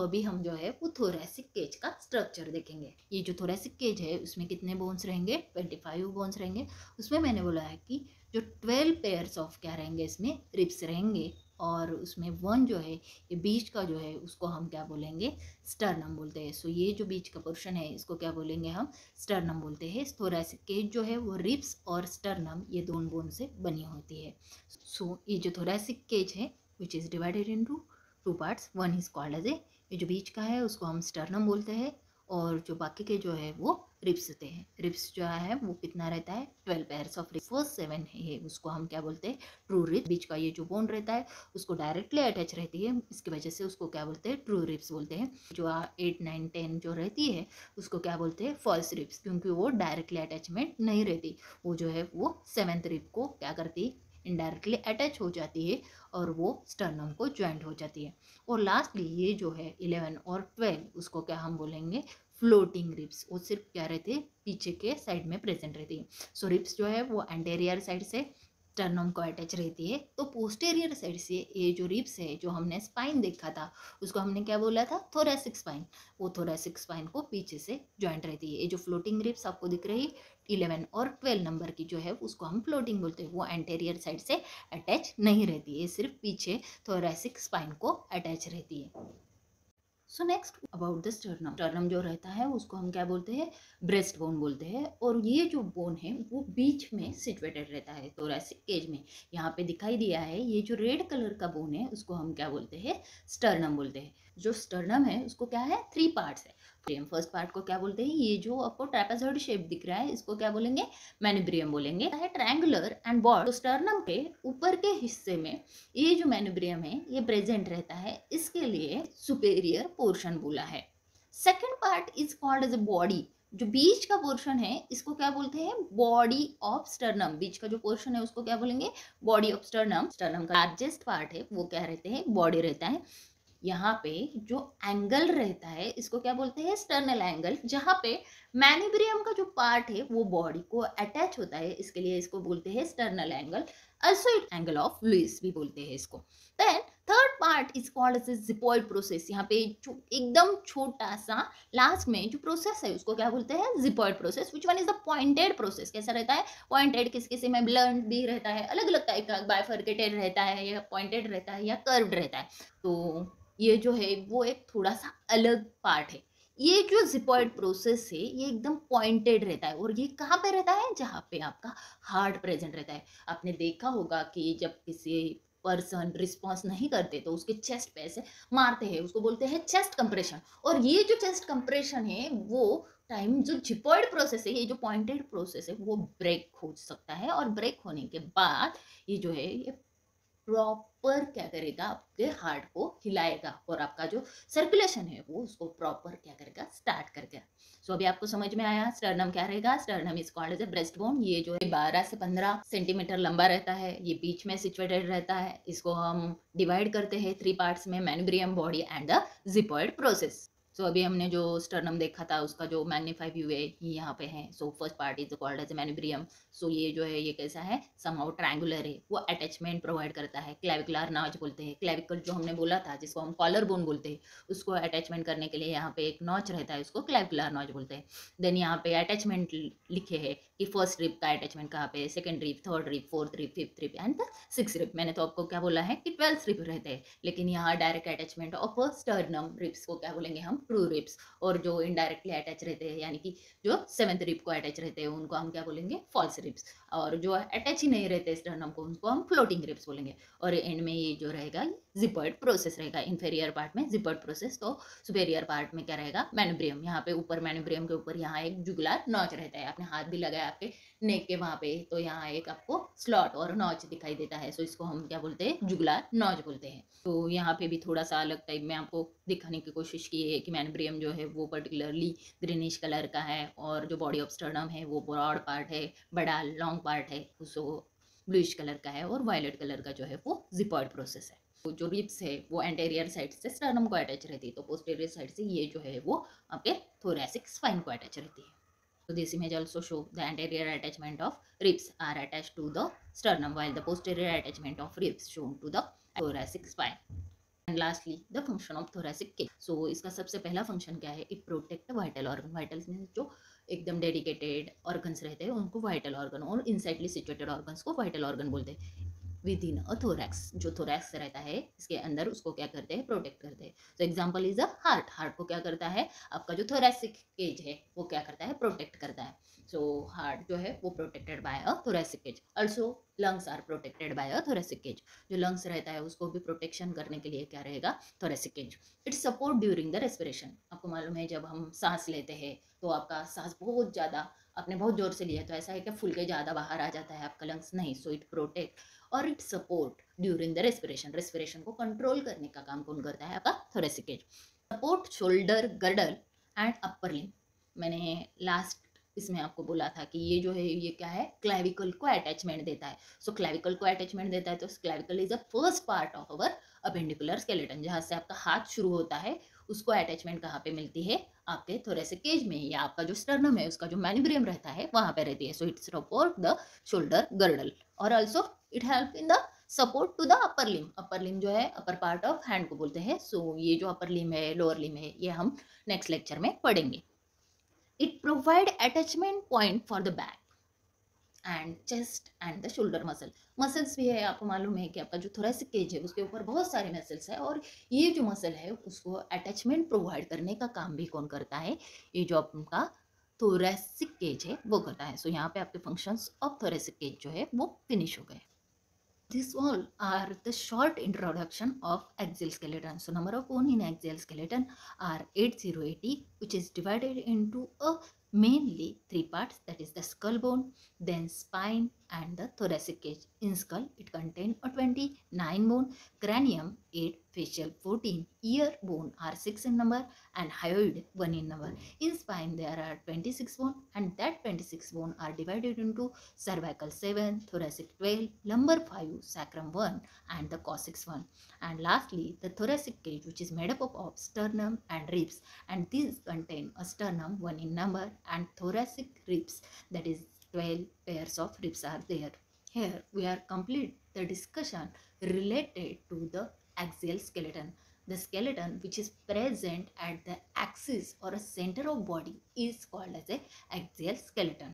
अभी हम जो है वो थोरैसिक केज का स्ट्रक्चर देखेंगे। ये जो थोरैसिक केज है उसमें कितने बोन्स रहेंगे, 25 बोन्स रहेंगे। उसमें मैंने बोला है कि जो 12 पेयर्स ऑफ क्या रहेंगे, इसमें रिब्स रहेंगे, और उसमें वन जो है ये बीच का जो है उसको हम क्या बोलेंगे, स्टर्नम बोलते हैं। सो ये जो बीच का पोर्शन है इसको क्या बोलेंगे हम, स्टर्नम बोलते हैं। थोरैसिक केज जो है वो रिब्स और स्टर्नम ये दोनों बोन से बनी होती है। सो ये जो थोरैसिक केज है which is divided into 2 parts, one is called as ये जो बीच का है उसको हम स्टर्नम बोलते हैं, और जो बाकी के जो है वो रिब्स होते हैं। रिब्स जो है वो कितना रहता है, 12 पेयर्स ऑफ रिब्स। फर्स्ट 7 है उसको हम क्या बोलते हैं, ट्रू रिब्स। बीच का ये जो बोन रहता है उसको डायरेक्टली अटैच रहती है, इसकी वजह से उसको क्या बोलते हैं, ट्रू रिब्स बोलते हैं। जो 8, 9, 10 जो रहती है उसको क्या बोलते हैं, फॉल्स रिब्स, क्योंकि वो डायरेक्टली अटैचमेंट नहीं रहती। वो जो है वो 7th रिब को क्या करती है, इनडायरेक्टली अटैच हो जाती है और वो स्टर्नम को ज्वाइंट हो जाती है। और लास्टली ये जो है 11 और 12 उसको क्या हम बोलेंगे, फ्लोटिंग रिब्स। वो सिर्फ क्या रहती है, पीछे के साइड में प्रेजेंट रहती है। सो रिब्स जो है वो एंटेरियर साइड से स्टर्नम को अटैच रहती है, तो पोस्टेरियर साइड से ये जो रिब्स है, जो हमने स्पाइन देखा था उसको हमने क्या बोला था, थोरैसिक स्पाइन। वो थोरैसिक स्पाइन को पीछे से ज्वाइंट रहती है। ये जो फ्लोटिंग रिब्स आपको दिख रही 11 और 12 नंबर की जो है उसको हम फ्लोटिंग बोलते हैं। वो एंटेरियर साइड से अटैच नहीं रहती है, सिर्फ पीछे थोरैसिक स्पाइन को अटैच रहती है। So next about the sternum. Sternum जो रहता है उसको हम क्या बोलते हैं, ब्रेस्ट बोन बोलते हैं। और ये जो बोन है वो बीच में सिचुएटेड रहता है थोरैसिक केज में। यहाँ पे दिखाई दिया है ये जो रेड कलर का बोन है उसको हम क्या बोलते हैं, स्टर्नम बोलते हैं। जो स्टर्नम है उसको क्या है, 3 पार्ट्स है। फर्स्ट पार्ट को क्या बोलते हैं, ये जो आपको ट्रेपेजॉइड शेप दिख रहा है इसको क्या बोलेंगे, मैन्यूब्रियम बोलेंगे। है ट्रायंगुलर एंड बॉर्ड। तो स्टर्नम के ऊपर के हिस्से में ये जो मैन्यूब्रियम है ये प्रेजेंट रहता है, इसके लिए सुपेरियर पोर्शन बोला है। Second part is called as a body. जो बीच का पोर्शन है इसको क्या बोलते हैं, बॉडी ऑफ स्टर्नम। बीच का जो पोर्शन है उसको क्या बोलेंगे, बॉडी ऑफ स्टर्नम। स्टर्नम का लार्जेस्ट पार्ट है वो क्या रहते हैं, बॉडी रहता है। यहाँ पे जो एंगल रहता है इसको क्या बोलते हैं, स्टर्नल एंगल। जहाँ पे मैन्यूब्रियम का जो पार्ट है वो बॉडी को अटैच होता है, इसके लिए इसको बोलते हैं sternal angle. also angle of Louis भी बोलते हैं इसको। Then third part is called as xiphoid process. यहाँ पे एकदम छोटा सा लास्ट में जो प्रोसेस है उसको क्या बोलते हैं, xiphoid process. Which one is the pointed process. कैसा रहता है, पॉइंटेड, किस किसी में ब्लंट भी रहता है, अलग अलग टाइप का, बाइफर्केटेड रहता है या पॉइंटेड रहता है या कर्व्ड रहता है। तो ये जो है वो एक थोड़ा सा अलग पार्ट है। ये जो जिपॉइड प्रोसेस है ये एकदम पॉइंटेड रहता है, और ये कहाँ पे रहता है, जहाँ पे आपका हार्ट प्रेजेंट रहता है। आपने देखा होगा कि जब किसी पर्सन रिस्पॉन्स नहीं करते तो उसके चेस्ट पे ऐसे मारते हैं, उसको बोलते हैं चेस्ट कंप्रेशन। और ये जो चेस्ट कंप्रेशन है वो टाइम जो जिपॉइड प्रोसेस है, ये जो पॉइंटेड प्रोसेस है वो ब्रेक हो सकता है, और ब्रेक होने के बाद ये जो है ये प्रॉपर क्या करेगा, आपके हार्ट को हिलाएगा, और आपका जो सर्कुलेशन है वो उसको प्रॉपर क्या करेगा, स्टार्ट करेगा। सो अभी आपको समझ में आया स्टर्नम क्या रहेगा। Sternum is called as a breast bone. ये जो है 12 से 15 सेंटीमीटर लंबा रहता है, ये बीच में सिचुएटेड रहता है। इसको हम डिवाइड करते हैं 3 पार्ट्स में, manubrium, body and the xiphoid process. So अभी हमने जो स्टर्नम देखा था उसका जो मैग्नीफाई व्यू है ये यहाँ पे है। So first part is called as manubrium. So ये जो है ये कैसा है, समहाउ ट्रायंगुलर है, वो अटैचमेंट प्रोवाइड करता है। क्लेविकुलर नॉच बोलते हैं, क्लेविकल जो हमने बोला था जिसको हम कॉलर बोन बोलते हैं, उसको अटैचमेंट करने के लिए यहाँ पे एक नॉच रहता है, उसको क्लेविकुलर नॉच बोलते हैं। देन यहाँ पे अटैचमेंट लिखे है कि फर्स्ट रिब का अटैचमेंट कहाँ पे, second rib, third rib, fourth rib, fifth rib end six rib. मैंने तो आपको क्या बोला है कि 12 रिब रहते हैं, लेकिन यहाँ direct attachment of sternum ribs को क्या बोलेंगे हम, ट्रू रिब्स। और जो इनडायरेक्टली अटैच रहते हैं यानी कि जो 7th रिब को अटैच रहते हैं उनको हम क्या बोलेंगे, फॉल्स रिब्स। और जो अटैच ही नहीं रहते स्टर्नम को उनको हम फ्लोटिंग रिब्स बोलेंगे। और एंड में ये जो रहेगा जिपॉइड प्रोसेस रहेगा। इन्फेरियर पार्ट में जिपॉइड प्रोसेस, तो सुपेरियर पार्ट में क्या रहेगा, मैन्यूब्रियम। यहाँ पे ऊपर मैन्यूब्रियम के ऊपर यहाँ एक जुगुलार नॉच रहता है। आपने हाथ भी लगाया आपके नेक के वहाँ पे, तो यहाँ एक आपको स्लॉट और नॉच दिखाई देता है। सो इसको हम क्या बोलते हैं, जुगुलार नॉच बोलते हैं। तो यहाँ पे भी थोड़ा सा अलग टाइप में आपको दिखाने की कोशिश की है कि मैन्यूब्रियम जो है वो पर्टिकुलरली ग्रीनिश कलर का है, और जो बॉडी ऑफ स्टर्नम है वो ब्रॉड पार्ट है, बड़ा लॉन्ग पार्ट है, उसको ब्लूइश कलर का है, और वायलेट कलर का जो है वो जिपॉइड प्रोसेस है। तो जो रिब्स है वो एंटेरियर साइड से स्टर्नम को अटैच रहती है, तो पोस्टेरियर साइड से ये जो है वो आपके थोरैसिक स्पाइन को अटैच रहती है। So this image also show the anterior attachment of ribs are attached to the sternum, while the posterior attachment of ribs shown to the thoracic spine. And lastly the function of thoracic cage. So इसका सबसे पहला function क्या है, it protect vital organ. Vitals mean जो एकदम dedicated organs रहते हैं उनको वाइटल ऑर्गन, और इनसाइडली सिचुएटेड ऑर्गन्स को वाइटल ऑर्गन बोलते हैं। विद इन अ थोरैक्स, जो थोरैक्स रहता है इसके अंदर, उसको क्या करते हैं, प्रोटेक्ट करते हैं। तो example is a heart. Heart को क्या करता है, आपका जो थोरैसिक केज है वो क्या करता है, प्रोटेक्ट करता है। सो हार्ट जो है वो protected by a thoracic cage. Also lungs are protected by a thoracic cage. जो लंग्स रहता है उसको भी प्रोटेक्शन करने के लिए क्या रहेगा, thoracic cage. It support during the respiration. आपको मालूम है जब हम सांस लेते हैं तो आपका सांस बहुत ज़्यादा, आपने बहुत जोर से लिया तो ऐसा है कि फूल के ज़्यादा बाहर आ जाता है आपका लंग्स, नहीं। सो इट प्रोटेक्ट और it support during the respiration. Respiration को कंट्रोल करने का काम कौन करता है, आपका thoracic cage. Support shoulder girdle and upper limb. मैंने लास्ट इसमें आपको बोला था कि ये जो है ये क्या है, क्लैविकल को अटैचमेंट देता है। सो क्लैविकल को अटैचमेंट देता है तो clavicle is a first part of our appendicular skeleton. जहाँ से आपका हाथ शुरू होता है उसको अटैचमेंट कहाँ पे मिलती है, आपके थोरैसिक केज में, या आपका जो स्टर्नम है उसका जो मैन्यूब्रियम रहता है वहां पे रहती है। So it's support the shoulder girdle और also it help in the support to the upper limb. Upper limb जो है अपर पार्ट ऑफ हैंड को बोलते हैं। सो ये जो अपर लिम है, लोअर लिम है, ये हम नेक्स्ट लेक्चर में पढ़ेंगे। It provide attachment point for the back and chest and the shoulder muscle. Muscles भी है, आपको मालूम है कि आपका जो थोरैसिक केज है उसके ऊपर बहुत सारे मसल्स है, और ये जो मसल है उसको अटैचमेंट प्रोवाइड करने का काम भी कौन करता है, ये जो आपका थोरैसिक केज है वो करता है। सो यहाँ पे आपके फंक्शंस ऑफ थोरैसिक केज जो है वो फिनिश हो गए। These all are the short introduction of axial skeleton. So number of bone in axial skeleton are 8080, which is divided into a mainly three parts, that is the skull bone, then spine and the thoracic cage. In skull it contains a 29 bone, cranium 8, facial 14, ear bone are 6 in number and hyoid 1 in number. In spine there are 26 bone, and that 26 bone are divided into cervical 7, thoracic 12, lumbar 5, sacrum 1 and the coccyx 1. And lastly the thoracic cage, which is made up of sternum and ribs, and these contain a sternum 1 in number and thoracic ribs, that is 12 pairs of ribs are there. Here we are complete the discussion related to the axial skeleton. The skeleton which is present at the axis or a center of body is called as a axial skeleton.